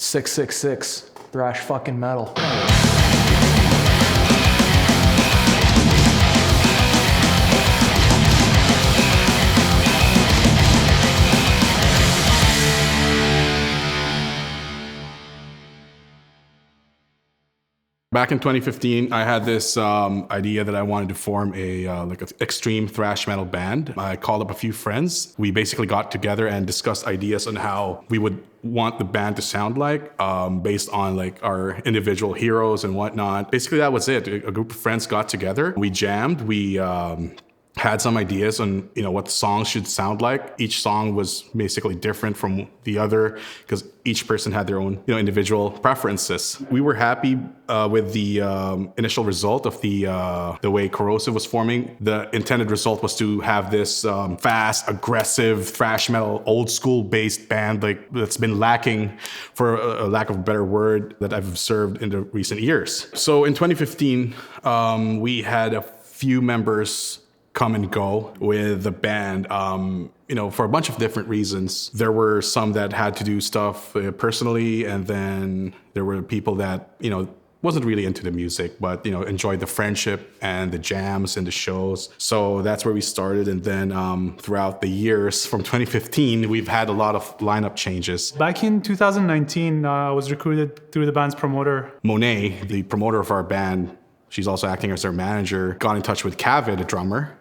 666, Thrash Fkn Metal. Back in 2015, I had this idea that I wanted to form a an extreme thrash metal band. I called up a few friends. We basically got together and discussed ideas on how we would want the band to sound like, based on like our individual heroes and whatnot. Basically, that was it. A group of friends got together. We jammed. We had some ideas on what the songs should sound like. Each song was basically different from the other because each person had their own individual preferences. We were happy with the initial result of the way Korrosive was forming. The intended result was to have this fast, aggressive thrash metal, old school based band that's been lacking, for a lack of a better word, that I've observed in the recent years. So in 2015, we had a few members come and go with the band, for a bunch of different reasons. There were some that had to do stuff personally, and then there were people that, wasn't really into the music, but, enjoyed the friendship and the jams and the shows. So that's where we started. And then throughout the years from 2015, we've had a lot of lineup changes. Back in 2019, I was recruited through the band's promoter. Monet, the promoter of our band, she's also acting as our manager, got in touch with Kaveh, the drummer,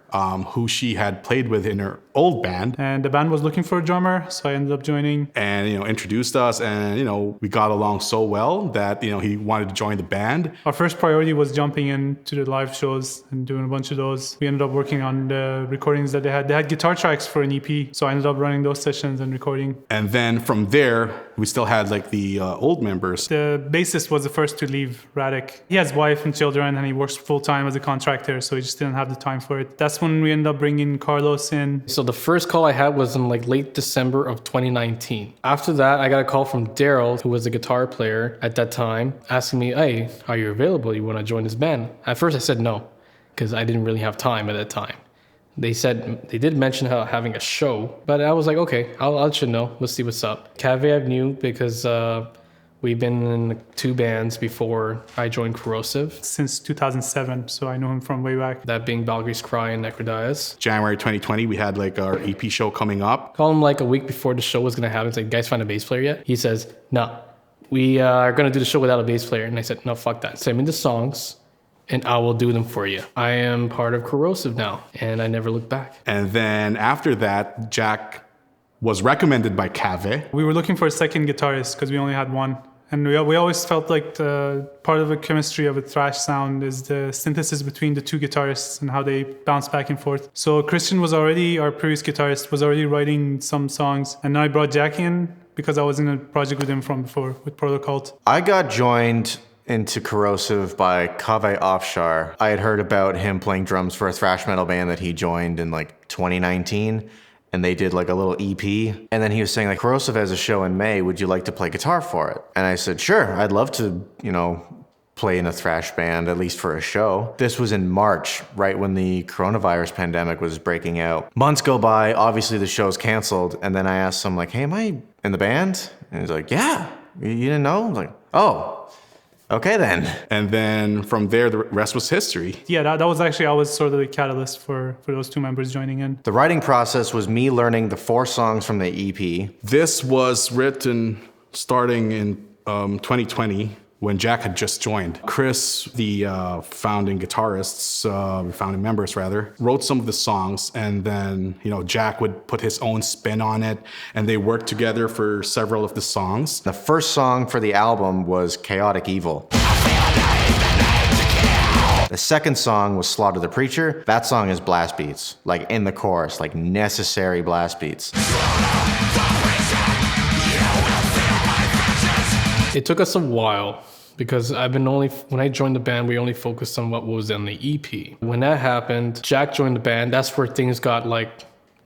who she had played with in her old band. And the band was looking for a drummer, so I ended up joining. And, introduced us, and, we got along so well that, he wanted to join the band. Our first priority was jumping into the live shows and doing a bunch of those. We ended up working on the recordings that they had. They had guitar tracks for an EP, so I ended up running those sessions and recording. And then from there, we still had the old members. The bassist was the first to leave, Radek. He has wife and children, and he works full-time as a contractor, so he just didn't have the time for it. That's when we ended up bringing Carlos in. So the first call I had was in late December of 2019. After that, I got a call from Daryl, who was a guitar player at that time, asking me, hey, are you available? You want to join this band? At first I said no, because I didn't really have time at that time. They did mention having a show, but I was like, okay, I'll let you know. Let's see what's up. Kaveh I knew because we've been in 2 bands before I joined Korrosive. Since 2007, so I know him from way back. That being Balgre's Cry and Necrodias. January 2020, we had our EP show coming up. Call him a week before the show was going to happen. It's like, guys, find a bass player yet? He says, no, we are going to do the show without a bass player. And I said, no, fuck that. Send me the songs and I will do them for you. I am part of Korrosive now, and I never looked back. And then after that, Jack was recommended by Kaveh. We were looking for a second guitarist because we only had one. And we always felt like the part of the chemistry of a thrash sound is the synthesis between the 2 guitarists and how they bounce back and forth. So Christian our previous guitarist, was already writing some songs. And I brought Jack in because I was in a project with him from before, with Protocol. I got joined into Korrosive by Kaveh Afshar. I had heard about him playing drums for a thrash metal band that he joined in 2019. And they did a little EP. And then he was saying Korrosive has a show in May. Would you like to play guitar for it? And I said, sure, I'd love to, play in a thrash band, at least for a show. This was in March, right when the coronavirus pandemic was breaking out. Months go by, obviously the show's canceled. And then I asked him hey, am I in the band? And he's like, yeah, you didn't know? I'm like, oh. Okay then. And then from there, the rest was history. Yeah, that was actually, I was sort of the catalyst for those 2 members joining in. The writing process was me learning the 4 songs from the EP. This was written starting in 2020 when Jack had just joined. Chris, the founding members, wrote some of the songs, and then, Jack would put his own spin on it, and they worked together for several of the songs. The first song for the album was Chaotic Evil. The second song was Slaughter the Preacher. That song is blast beats, in the chorus, necessary blast beats. It took us a while because when I joined the band, we only focused on what was on the EP. When that happened, Jack joined the band. That's where things got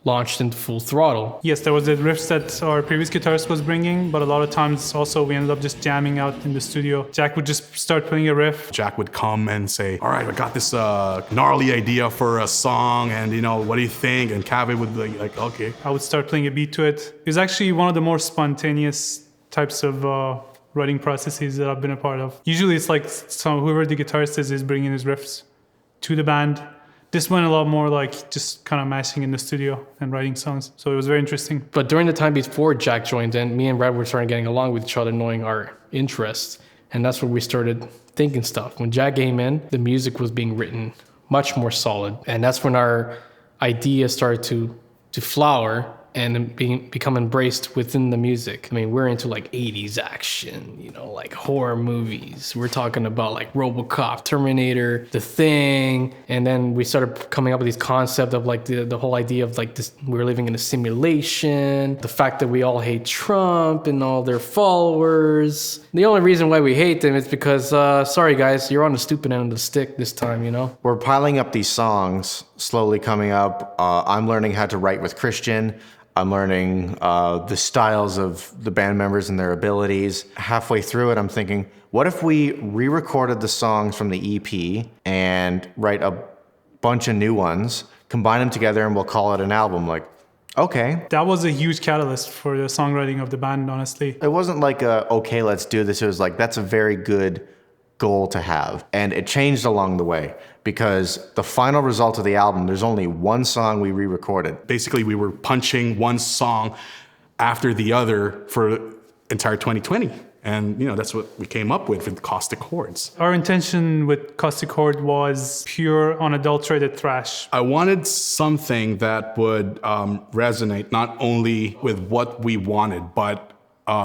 launched into full throttle. Yes, there was the riffs that our previous guitarist was bringing, but a lot of times also we ended up just jamming out in the studio. Jack would just start playing a riff. Jack would come and say, all right, I got this gnarly idea for a song, and what do you think? And Kaveh would be okay. I would start playing a beat to it. It was actually one of the more spontaneous types of writing processes that I've been a part of. Usually it's like whoever the guitarist is bringing his riffs to the band. This went a lot more like just kind of mashing in the studio and writing songs. So it was very interesting. But during the time before Jack joined in, me and Brad were starting getting along with each other, knowing our interests. And that's where we started thinking stuff. When Jack came in, the music was being written much more solid. And that's when our ideas started to flower and become embraced within the music. I mean, we're into like 80s action, you know, like horror movies. We're talking about like RoboCop, Terminator, The Thing. And then we started coming up with these concepts of like the whole idea of like this, we're living in a simulation, the fact that we all hate Trump and all their followers. The only reason why we hate them is because, sorry guys, you're on the stupid end of the stick this time, you know? We're piling up these songs, slowly coming up. I'm learning how to write with Christian. I'm learning the styles of the band members and their abilities. Halfway through it, I'm thinking, what if we re-recorded the songs from the EP and write a bunch of new ones, combine them together, and we'll call it an album? Like, okay. That was a huge catalyst for the songwriting of the band, honestly. It wasn't like, okay, let's do this. It was like, that's a very good goal to have. And it changed along the way because the final result of the album, there's only one song we re-recorded. Basically, we were punching one song after the other for entire 2020. And, you know, that's what we came up with Kaustic Hordes. Our intention with Kaustic Horde was pure, unadulterated thrash. I wanted something that would resonate not only with what we wanted, but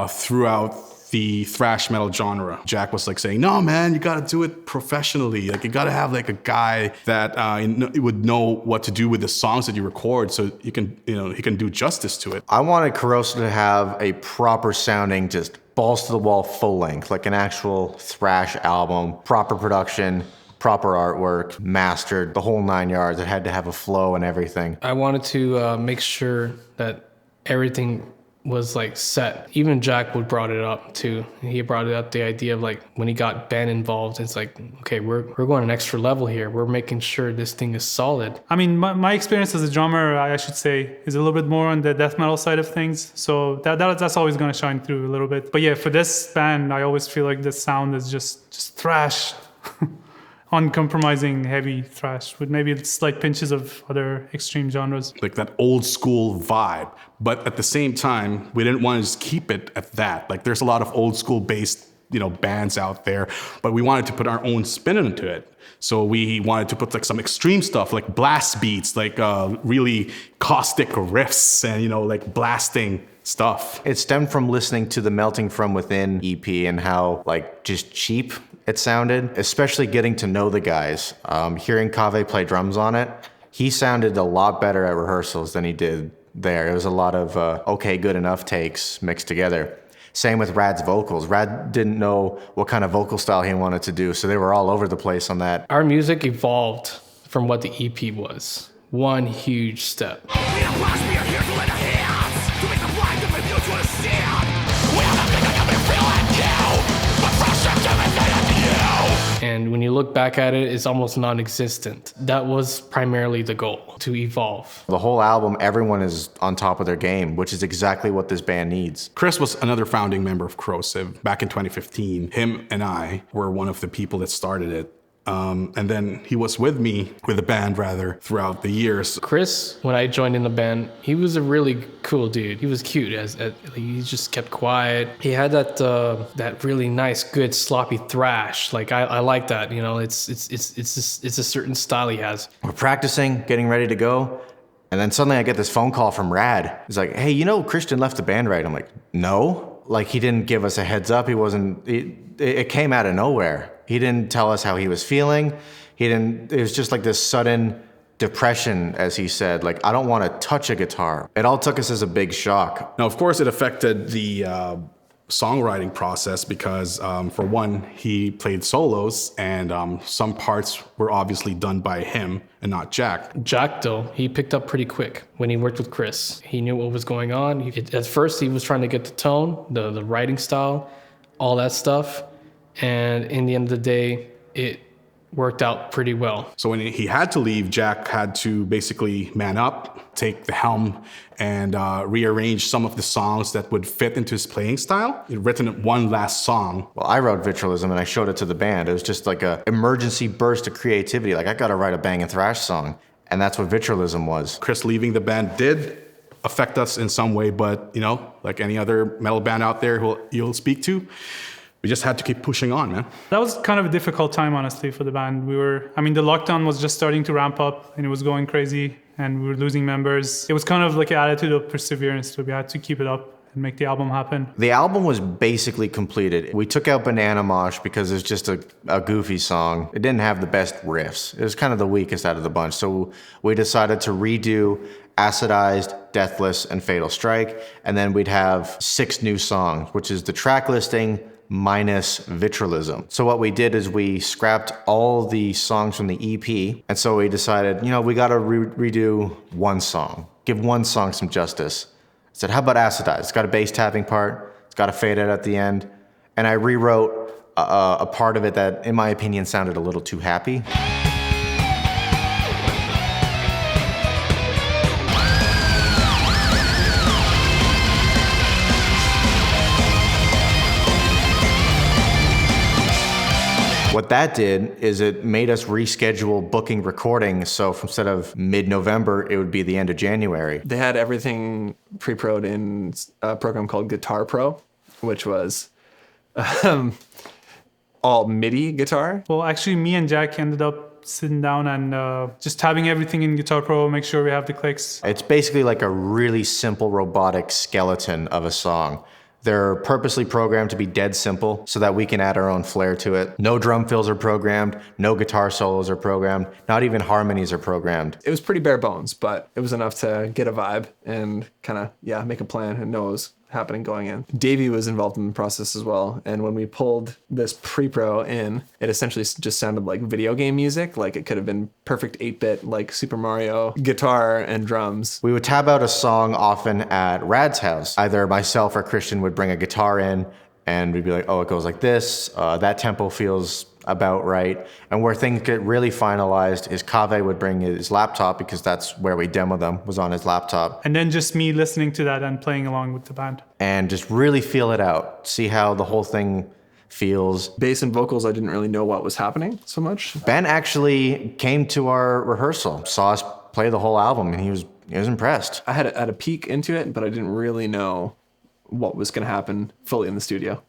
throughout the thrash metal genre. Jack was like saying, no, man, you got to do it professionally. Like, you got to have like a guy that would know what to do with the songs that you record, so you can, you know, he can do justice to it. I wanted Korrosive to have a proper sounding, just balls to the wall, full length, like an actual thrash album, proper production, proper artwork, mastered, the whole 9 yards. It had to have a flow and everything. I wanted to make sure that everything was like set. Even Jack would brought it up too. He brought it up, the idea of like when he got Ben involved, it's like, okay, we're going an extra level here. We're making sure this thing is solid. I mean, my experience as a drummer, I should say, is a little bit more on the death metal side of things. So that's always going to shine through a little bit. But yeah, for this band, I always feel like the sound is just thrash. Uncompromising, heavy thrash with maybe slight pinches of other extreme genres. Like that old school vibe. But at the same time, we didn't want to just keep it at that. Like, there's a lot of old school based, you know, bands out there, but we wanted to put our own spin into it. So we wanted to put like some extreme stuff, like blast beats, like really caustic riffs and, you know, like blasting stuff. It stemmed from listening to the Melting From Within EP and how like just cheap it sounded, especially getting to know the guys. Hearing Kaveh play drums on it, he sounded a lot better at rehearsals than he did there. It was a lot of okay, good enough takes mixed together. Same with Rad's vocals. Rad didn't know what kind of vocal style he wanted to do, so they were all over the place on that. Our music evolved from what the EP was. One huge step. And when you look back at it, it's almost non-existent. That was primarily the goal, to evolve. The whole album, everyone is on top of their game, which is exactly what this band needs. Chris was another founding member of Korrosive back in 2015. Him and I were one of the people that started it. And then he was with the band throughout the years. Chris, when I joined in the band, he was a really cool dude. He was cute. He just kept quiet. He had that really nice, good, sloppy thrash. Like I like that. You know, it's a certain style he has. We're practicing, getting ready to go. And then suddenly I get this phone call from Rad. He's like, hey, you know Christian left the band, right? I'm like, no. Like, he didn't give us a heads up. It came out of nowhere. He didn't tell us how he was feeling. It was just like this sudden depression, as he said. Like, I don't want to touch a guitar. It all took us as a big shock. Now, of course, it affected the songwriting process because, for one, he played solos and some parts were obviously done by him and not Jack. Jack, though, he picked up pretty quick when he worked with Chris. He knew what was going on. At first, he was trying to get the tone, the writing style, all that stuff. And in the end of the day, it worked out pretty well. So when he had to leave, Jack had to basically man up, take the helm, and rearrange some of the songs that would fit into his playing style. He'd written one last song. Well, I wrote Vitralism and I showed it to the band. It was just like a emergency burst of creativity. Like, I gotta write a banging thrash song. And that's what Vitralism was. Chris leaving the band did affect us in some way, but you know, like any other metal band out there who you'll speak to, we just had to keep pushing on, man. That was kind of a difficult time, honestly, for the band. The lockdown was just starting to ramp up and it was going crazy and we were losing members. It was kind of like an attitude of perseverance, so we had to keep it up and make the album happen. The album was basically completed. We took out Banana Mosh because it's just a goofy song. It didn't have the best riffs. It was kind of the weakest out of the bunch. So we decided to redo Acidized, Deathless, and Fatal Strike. And then we'd have 6 new songs, which is the track listing minus Vitralism. So what we did is we scrapped all the songs from the EP. And so we decided, we got to redo one song, give one song some justice. I said, how about Acidized? It's got a bass tapping part. It's got a fade out at the end. And I rewrote a part of it that, in my opinion, sounded a little too happy. What that did is it made us reschedule booking recording. So instead of mid-November, it would be the end of January. They had everything pre-pro'd in a program called Guitar Pro, which was all MIDI guitar. Well, actually, me and Jack ended up sitting down and just having everything in Guitar Pro, make sure we have the clicks. It's basically like a really simple robotic skeleton of a song. They're purposely programmed to be dead simple so that we can add our own flair to it. No drum fills are programmed, no guitar solos are programmed, not even harmonies are programmed. It was pretty bare bones, but it was enough to get a vibe and kind of, make a plan and know what was happening going in. Davey was involved in the process as well, and when we pulled this pre-pro in, it essentially just sounded like video game music. Like, it could have been perfect 8-bit, like Super Mario guitar and drums. We would tab out a song often at Rad's house. Either myself or Christian would bring a guitar in and we'd be like, oh, it goes like this. That tempo feels about right. And where things get really finalized is Kaveh would bring his laptop, because that's where we demo them, was on his laptop. And then just me listening to that and playing along with the band. And just really feel it out. See how the whole thing feels. Bass and vocals, I didn't really know what was happening so much. Ben actually came to our rehearsal, saw us play the whole album, and he was impressed. I had a peek into it, but I didn't really know what was going to happen fully in the studio.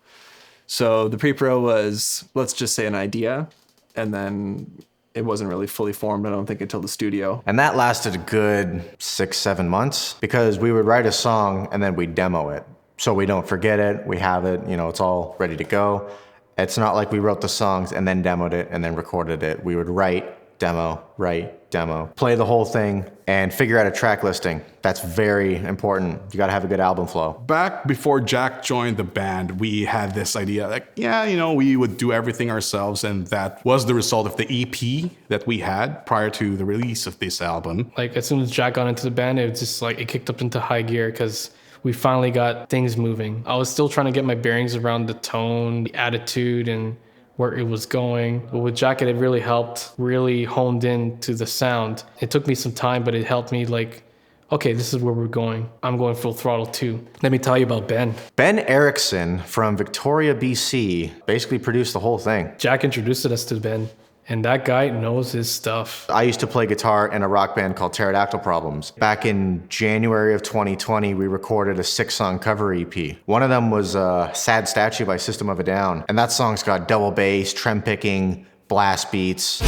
So the pre-pro was, let's just say, an idea, and then it wasn't really fully formed, I don't think, until the studio. And that lasted a good 6-7 months, because we would write a song and then we'd demo it. So we don't forget it, we have it, it's all ready to go. It's not like we wrote the songs and then demoed it and then recorded it. We would write, demo, play the whole thing, and figure out a track listing. That's very important. You gotta have a good album flow. Back before Jack joined the band, we had this idea like, we would do everything ourselves, and that was the result of the EP that we had prior to the release of this album. Like, as soon as Jack got into the band, it was just like, it kicked up into high gear because we finally got things moving. I was still trying to get my bearings around the tone, the attitude, and where it was going. But with Jack, it really helped, really honed in to the sound. It took me some time, but it helped me like, okay, this is where we're going. I'm going full throttle too. Let me tell you about Ben. Ben Erickson from Victoria, BC, basically produced the whole thing. Jack introduced us to Ben, and that guy knows his stuff. I used to play guitar in a rock band called Pterodactyl Problems. Back in January of 2020, we recorded a 6-song cover EP. One of them was Sad Statue by System of a Down. And that song's got double bass, trem picking, blast beats.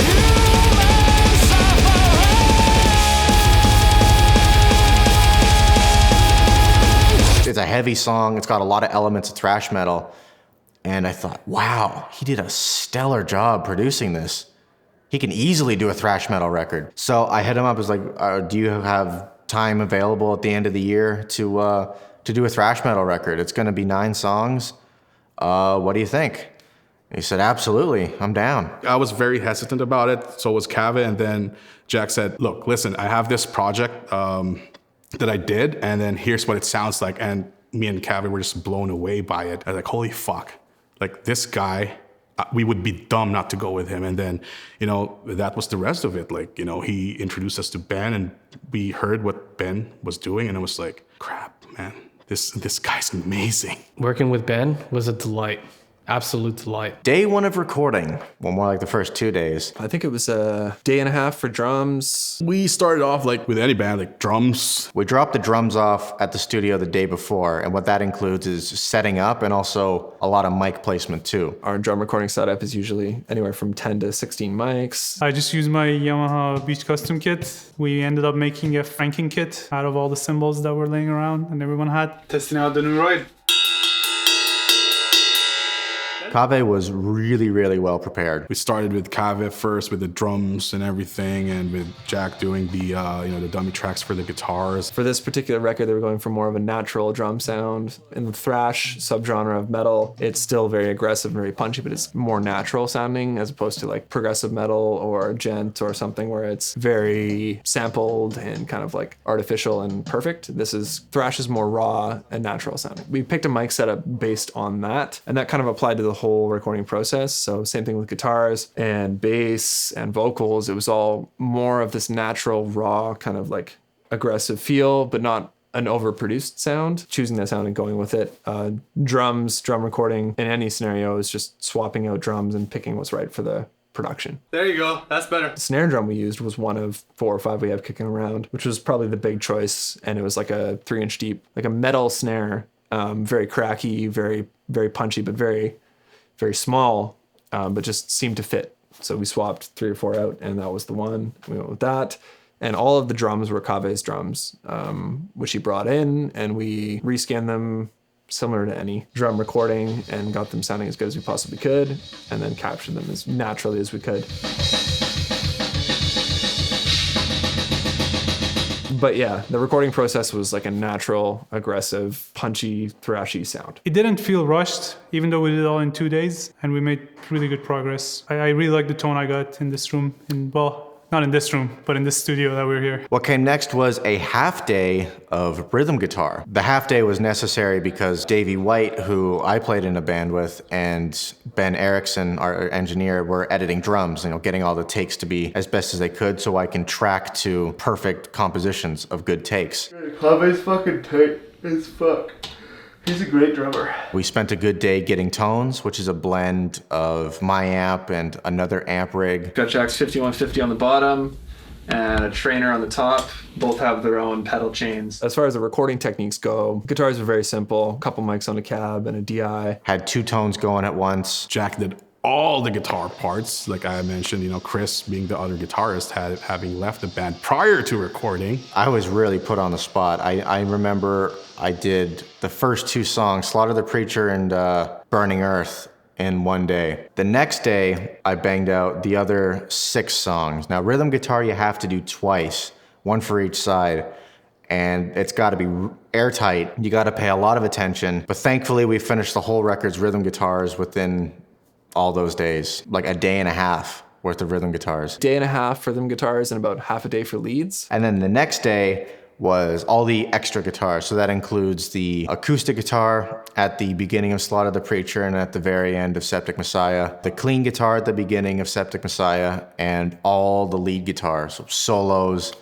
It's a heavy song. It's got a lot of elements of thrash metal. And I thought, wow, he did a stellar job producing this. He can easily do a thrash metal record. So I hit him up, I was like, do you have time available at the end of the year to do a thrash metal record? It's gonna be 9 songs. What do you think? He said, absolutely, I'm down. I was very hesitant about it, so was Kaveh, and then Jack said, look, listen, I have this project that I did, and then here's what it sounds like. And me and Kaveh were just blown away by it. I was like, holy fuck. Like, this guy we would be dumb not to go with him. And then, that was the rest of it. Like, he introduced us to Ben, and we heard what Ben was doing, and it was like, crap, man, this guy's amazing. Working with Ben was a delight. Absolute delight. Day one of recording, well, more like the first 2 days. I think it was a day and a half for drums. We started off like with any band, like drums. We dropped the drums off at the studio the day before, and what that includes is setting up and also a lot of mic placement too. Our drum recording setup is usually anywhere from 10 to 16 mics. I just used my Yamaha Beach Custom kit. We ended up making a franking kit out of all the cymbals that were laying around and everyone had. Testing out the new ride. Kaveh was really, really well prepared. We started with Kaveh first with the drums and everything, and with Jack doing the the dummy tracks for the guitars. For this particular record, they were going for more of a natural drum sound. In the thrash subgenre of metal, it's still very aggressive and very punchy, but it's more natural sounding as opposed to like progressive metal or gent or something where it's very sampled and kind of like artificial and perfect. Thrash is more raw and natural sounding. We picked a mic setup based on that, and that kind of applied to the whole recording process. So same thing with guitars and bass and vocals. It was all more of this natural, raw, kind of like aggressive feel, but not an overproduced sound. Choosing that sound and going with it. Drums, drum recording in any scenario is just swapping out drums and picking what's right for the production. There you go. That's better. The snare drum we used was one of 4 or 5 we have kicking around, which was probably the big choice. And it was like a 3-inch deep, like a metal snare, very cracky, very, very punchy, but very, very small, but just seemed to fit. So we swapped 3 or 4 out, and that was the one. We went with that. And all of the drums were Kaveh's drums, which he brought in, and we rescanned them similar to any drum recording and got them sounding as good as we possibly could, and then captured them as naturally as we could. But yeah, the recording process was like a natural, aggressive, punchy, thrashy sound. It didn't feel rushed, even though we did it all in 2 days, and we made really good progress. I really like the tone I got in this room, not in this room, but in this studio that we're here. What came next was a half day of rhythm guitar. The half day was necessary because Davey White, who I played in a band with, and Ben Erickson, our engineer, were editing drums, getting all the takes to be as best as they could so I can track to perfect compositions of good takes. Kaveh's fucking tight as fuck. He's a great drummer. We spent a good day getting tones, which is a blend of my amp and another amp rig. Got Jack's 5150 on the bottom and a trainer on the top. Both have their own pedal chains. As far as the recording techniques go, guitars are very simple. A couple mics on a cab and a DI. Had 2 tones going at once. Jack did all the guitar parts, like I mentioned, Chris being the other guitarist, having left the band prior to recording. I was really put on the spot. I remember I did the first 2 songs, Slaughter the Preacher and Burning Earth, in one day. The next day, I banged out the other 6 songs. Now, rhythm guitar you have to do twice, 1 for each side. And it's got to be airtight. You got to pay a lot of attention. But thankfully, we finished the whole record's rhythm guitars within all those days, like a day and a half worth of rhythm guitars. Day and a half for rhythm guitars and about half a day for leads. And then the next day was all the extra guitars. So that includes the acoustic guitar at the beginning of Slaughter the Preacher and at the very end of Septic Messiah, the clean guitar at the beginning of Septic Messiah, and all the lead guitars, so solos,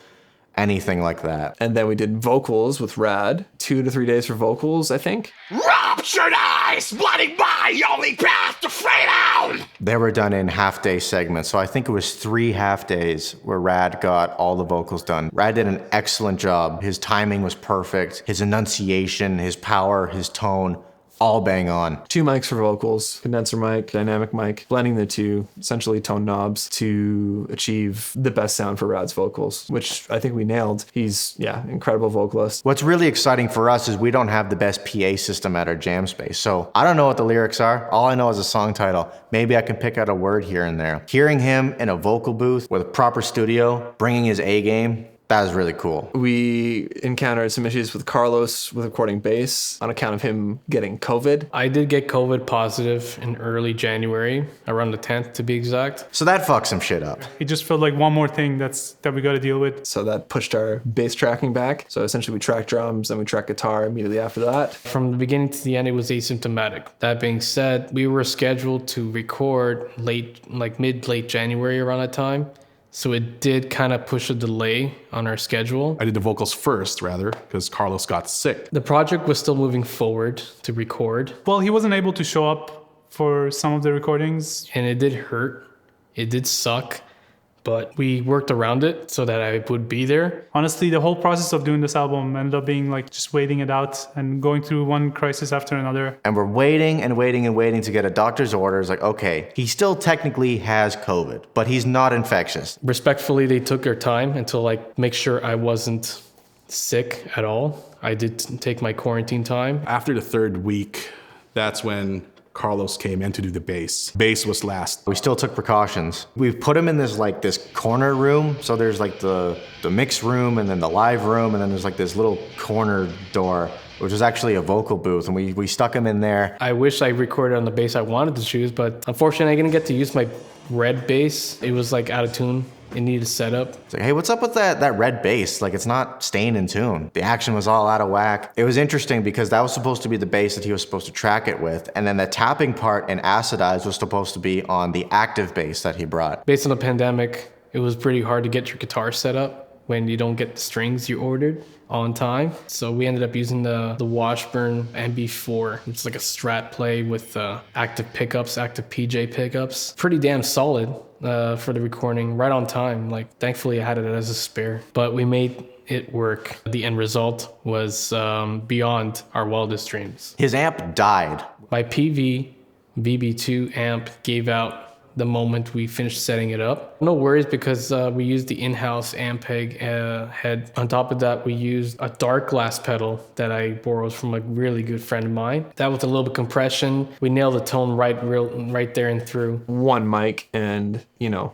anything like that. And then we did vocals with Rad. 2 to 3 days for vocals, I think. Ruptured eyes, blotting my only path to freedom! They were done in half-day segments, so I think it was 3 half days where Rad got all the vocals done. Rad did an excellent job. His timing was perfect. His enunciation, his power, his tone, all bang on. 2 mics for vocals, condenser mic, dynamic mic, blending the 2, essentially tone knobs to achieve the best sound for Rad's vocals, which I think we nailed. He's, incredible vocalist. What's really exciting for us is we don't have the best PA system at our jam space. So I don't know what the lyrics are. All I know is a song title. Maybe I can pick out a word here and there. Hearing him in a vocal booth with a proper studio, bringing his A game, That is really cool. We encountered some issues with Carlos with recording bass on account of him getting COVID. I did get COVID positive in early January, around the 10th to be exact. So that fucked some shit up. It just felt like one more thing that we got to deal with. So that pushed our bass tracking back. So essentially we tracked drums, then we tracked guitar immediately after that. From the beginning to the end, it was asymptomatic. That being said, we were scheduled to record mid-late January around that time. So it did kind of push a delay on our schedule. I did the vocals first, rather, because Carlos got sick. The project was still moving forward to record. Well, he wasn't able to show up for some of the recordings. And it did hurt. It did suck. But we worked around it so that I would be there. Honestly, the whole process of doing this album ended up being like just waiting it out and going through one crisis after another. And we're waiting and waiting and waiting to get a doctor's order. It's like, okay, he still technically has COVID, but he's not infectious. Respectfully, they took their time until make sure I wasn't sick at all. I did take my quarantine time. After the third week, that's when Carlos came in to do the bass. Bass was last. We still took precautions. We put him in this corner room. So there's the mix room and then the live room. And then there's this little corner door, which was actually a vocal booth. And we stuck him in there. I wish I recorded on the bass I wanted to choose, but unfortunately I didn't get to use my red bass. It was out of tune. It needed a setup. It's like, hey, what's up with that red bass? It's not staying in tune. The action was all out of whack. It was interesting because that was supposed to be the bass that he was supposed to track it with. And then the tapping part in Acidize was supposed to be on the active bass that he brought. Based on the pandemic, it was pretty hard to get your guitar set up when you don't get the strings you ordered on time. So we ended up using the Washburn MB4. It's like a Strat play with active pickups, active PJ pickups. Pretty damn solid for the recording, right on time. Thankfully I had it as a spare, but we made it work. The end result was beyond our wildest dreams. His amp died. My PV VB2 amp gave out the moment we finished setting it up. No worries because we used the in-house Ampeg head. On top of that, we used a dark glass pedal that I borrowed from a really good friend of mine. That with a little bit of compression, we nailed the tone right there and through. One mic and,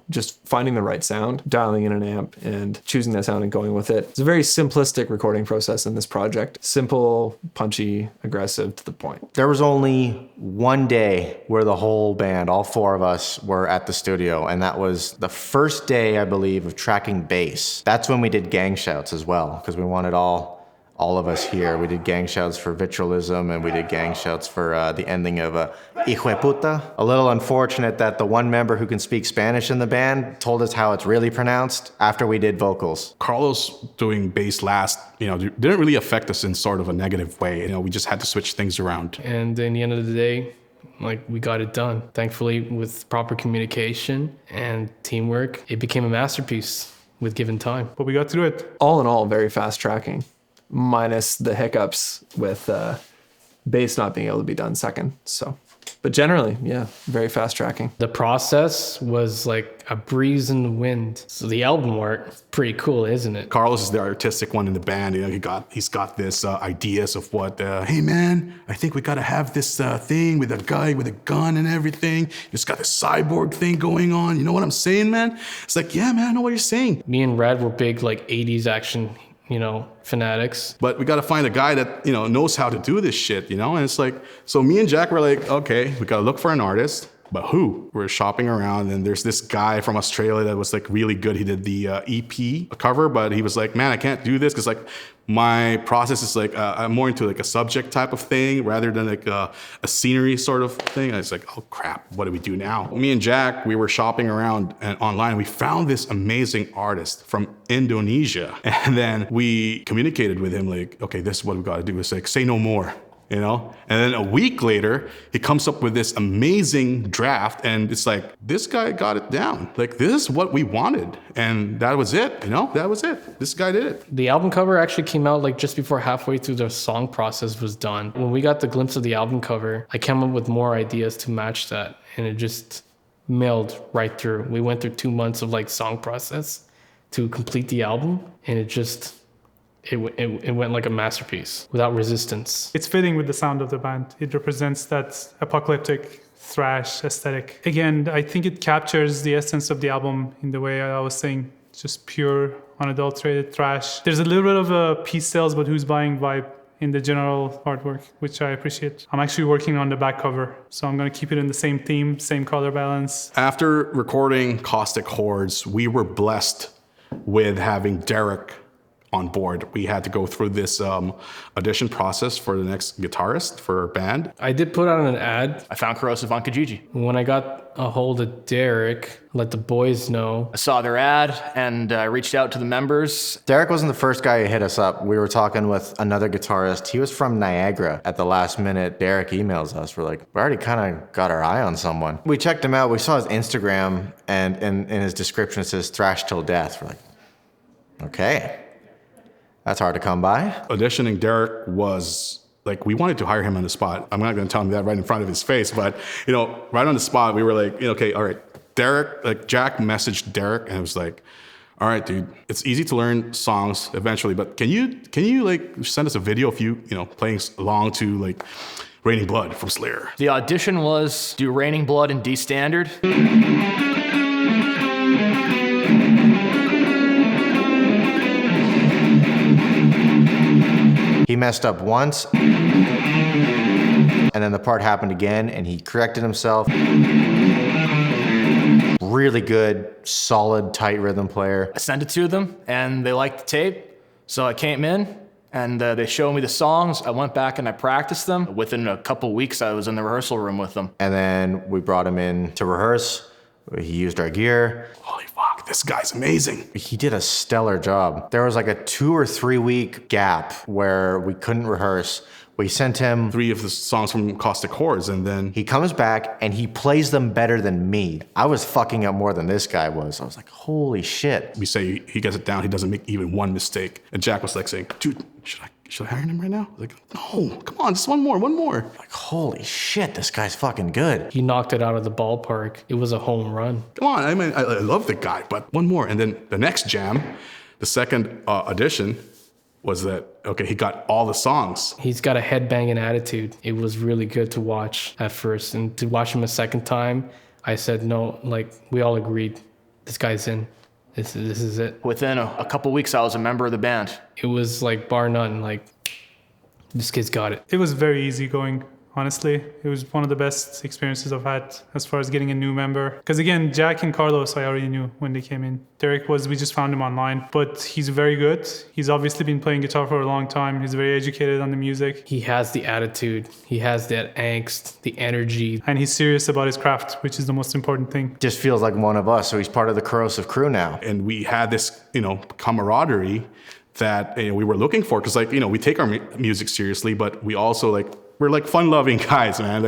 just finding the right sound, dialing in an amp and choosing that sound and going with it. It's a very simplistic recording process in this project. Simple, punchy, aggressive, to the point. There was only one day where the whole band, all four of us, were at the studio, and that was the first day, I believe, of tracking bass. That's when we did gang shouts as well, because we wanted all of us here. We did gang shouts for Vitralism, and we did gang shouts for the ending of Hijo de Puta. A little unfortunate that the one member who can speak Spanish in the band told us how it's really pronounced after we did vocals. Carlos doing bass last, didn't really affect us in sort of a negative way. We just had to switch things around. And in the end of the day, we got it done. Thankfully, with proper communication and teamwork, it became a masterpiece with given time. But we got through it. All in all, very fast tracking, minus the hiccups with bass not being able to be done second. But generally, yeah, very fast tracking. The process was like a breeze in the wind. So the album art, pretty cool, isn't it? Carlos is the artistic one in the band. He's got this ideas of what, hey man, I think we gotta have this thing with a guy with a gun and everything. It's got this cyborg thing going on. You know what I'm saying, man? It's like, yeah, man, I know what you're saying. Me and Red were big 80s action, fanatics. But we got to find a guy that, knows how to do this shit, And it's like, so me and Jack were like, okay, we got to look for an artist, but who? We're shopping around and there's this guy from Australia that was really good. He did the EP cover, but he was like, man, I can't do this because my process is I'm more into a subject type of thing rather than a scenery sort of thing. And it's like, oh crap, what do we do now? Me and Jack, we were shopping around and online. We found this amazing artist from Indonesia. And then we communicated with him okay, this is what we got to do. It's say no more. And then a week later, he comes up with this amazing draft, and it's this guy got it down. This is what we wanted, and that was it, That was it. This guy did it. The album cover actually came out just before halfway through the song process was done. When we got the glimpse of the album cover, I came up with more ideas to match that, and it just mailed right through. We went through 2 months of song process to complete the album, and it went like a masterpiece without resistance. It's fitting with the sound of the band. It represents that apocalyptic thrash aesthetic. Again, I think it captures the essence of the album in the way I was saying, just pure, unadulterated thrash. There's a little bit of a piece sales, but who's buying vibe in the general artwork, which I appreciate. I'm actually working on the back cover, so I'm gonna keep it in the same theme, same color balance. After recording Kaustic Hordes, we were blessed with having Derek on board. We had to go through this audition process for the next guitarist for our band. I did put out an ad. I found Korrosive on Kijiji. When I got a hold of Derek, let the boys know. I saw their ad and I reached out to the members. Derek wasn't the first guy who hit us up. We were talking with another guitarist. He was from Niagara. At the last minute, Derek emails us. We're like, we already kind of got our eye on someone. We checked him out. We saw his Instagram, and in his description it says thrash till death. We're like, okay. That's hard to come by. Auditioning Derek was like, we wanted to hire him on the spot. I'm not going to tell him that right in front of his face, but right on the spot, we were like, okay, all right. Derek, like Jack messaged Derek and it was like, all right, dude, it's easy to learn songs eventually, but can you like send us a video of you, playing along to like Raining Blood from Slayer? The audition was do Raining Blood in D standard. He messed up once, and then the part happened again, and he corrected himself. Really good, solid, tight rhythm player. I sent it to them and they liked the tape. So I came in and they showed me the songs. I went back and I practiced them. Within a couple weeks, I was in the rehearsal room with them. And then we brought him in to rehearse. He used our gear. Holy fuck, this guy's amazing. He did a stellar job. There was like a 2 or 3 week gap where we couldn't rehearse. We sent him 3 of the songs from Kaustic Hordes, and then he comes back and he plays them better than me. I was fucking up more than this guy was. I was like, holy shit. we say he gets it down. He doesn't make even one mistake. And Jack was like saying, dude, should I hire him right now? I was like, no, come on, just one more. Like, holy shit, this guy's fucking good. He knocked it out of the ballpark. It was a home run. Come on, I mean, I love the guy, but one more. And then the next jam, the second audition, was that, okay, he got all the songs. He's got a headbanging attitude. It was really good to watch at first. And to watch him a second time, I said, no, like, we all agreed, this guy's in. This is it. Within a couple weeks, I was a member of the band. It was like, bar none, like, this kid's got it. It was very easy going, honestly. It was one of the best experiences I've had as far as getting a new member. Because again, Jack and Carlos, I already knew when they came in. Derek we just found him online, but he's very good. He's obviously been playing guitar for a long time. He's very educated on the music. He has the attitude. He has that angst, the energy. And he's serious about his craft, which is the most important thing. Just feels like one of us, so he's part of the Korrosive crew now. And we had this, camaraderie that we were looking for. Because, we take our music seriously, but we also, we're like fun-loving guys, man.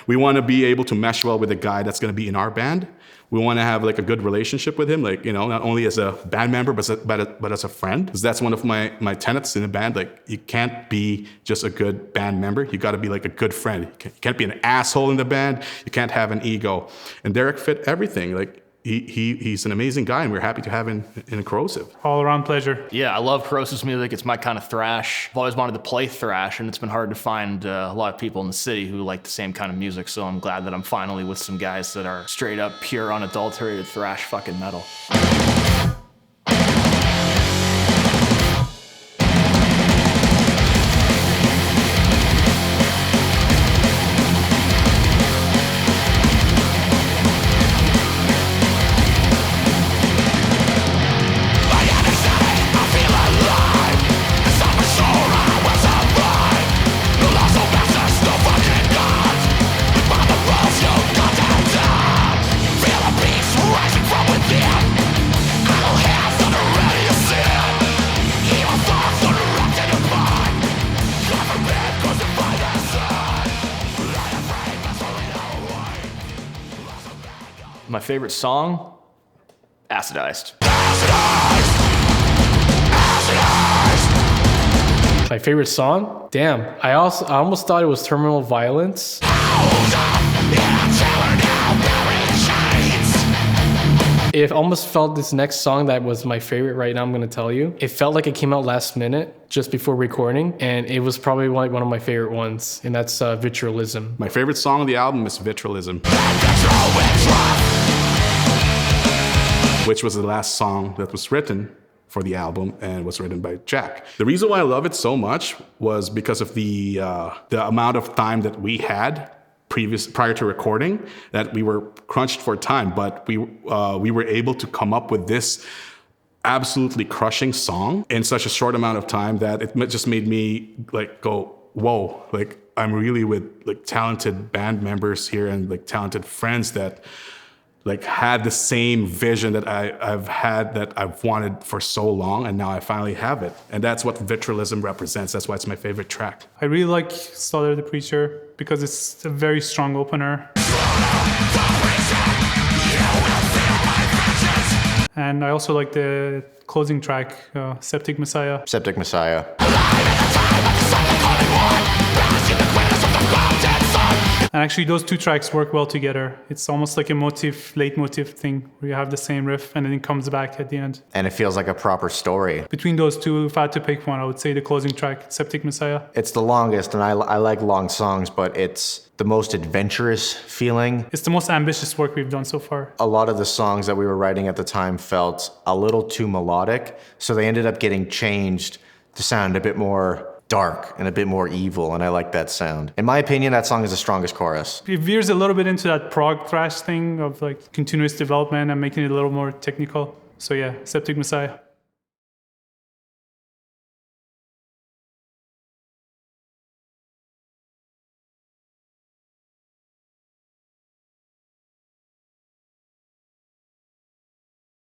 We want to be able to mesh well with a guy that's going to be in our band. We want to have a good relationship with him, not only as a band member, but as a friend. Because that's one of my tenets in the band. You can't be just a good band member. You got to be a good friend. You can't be an asshole in the band. You can't have an ego. And Derek fit everything. He's an amazing guy, and we're happy to have him in Korrosive. All around pleasure. Yeah, I love Korrosive's music. It's my kind of thrash. I've always wanted to play thrash, and it's been hard to find a lot of people in the city who like the same kind of music, so I'm glad that I'm finally with some guys that are straight up, pure, unadulterated Thrash Fkn Metal. My favorite song, Acidized. My favorite song? Damn. I almost thought it was Terminal Violence. It almost felt this next song that was my favorite right now, I'm going to tell you. It felt like it came out last minute, just before recording, and it was probably one of my favorite ones, and that's Vitrialism. My favorite song on the album is Vitrialism, which was the last song that was written for the album and was written by Jack. The reason why I love it so much was because of the amount of time that we had prior to recording, that we were crunched for time, but we were able to come up with this absolutely crushing song in such a short amount of time that it just made me like go, whoa, like I'm really with like talented band members here and like talented friends that like had the same vision that I've had, that I've wanted for so long, and now I finally have it. And that's what Vitrilism represents. That's why it's my favorite track. I really like Slaughter the Preacher because it's a very strong opener. And I also like the closing track, Septic Messiah. Septic Messiah. And actually those two tracks work well together. It's almost like a leitmotif thing where you have the same riff and then it comes back at the end. And it feels like a proper story. Between those two, if I had to pick one, I would say the closing track, Septic Messiah. It's the longest, and I like long songs, but it's the most adventurous feeling. It's the most ambitious work we've done so far. A lot of the songs that we were writing at the time felt a little too melodic, so they ended up getting changed to sound a bit more dark and a bit more evil, and I like that sound. In my opinion, that song is the strongest chorus. It veers a little bit into that prog thrash thing of like continuous development and making it a little more technical. So yeah, Septic Messiah.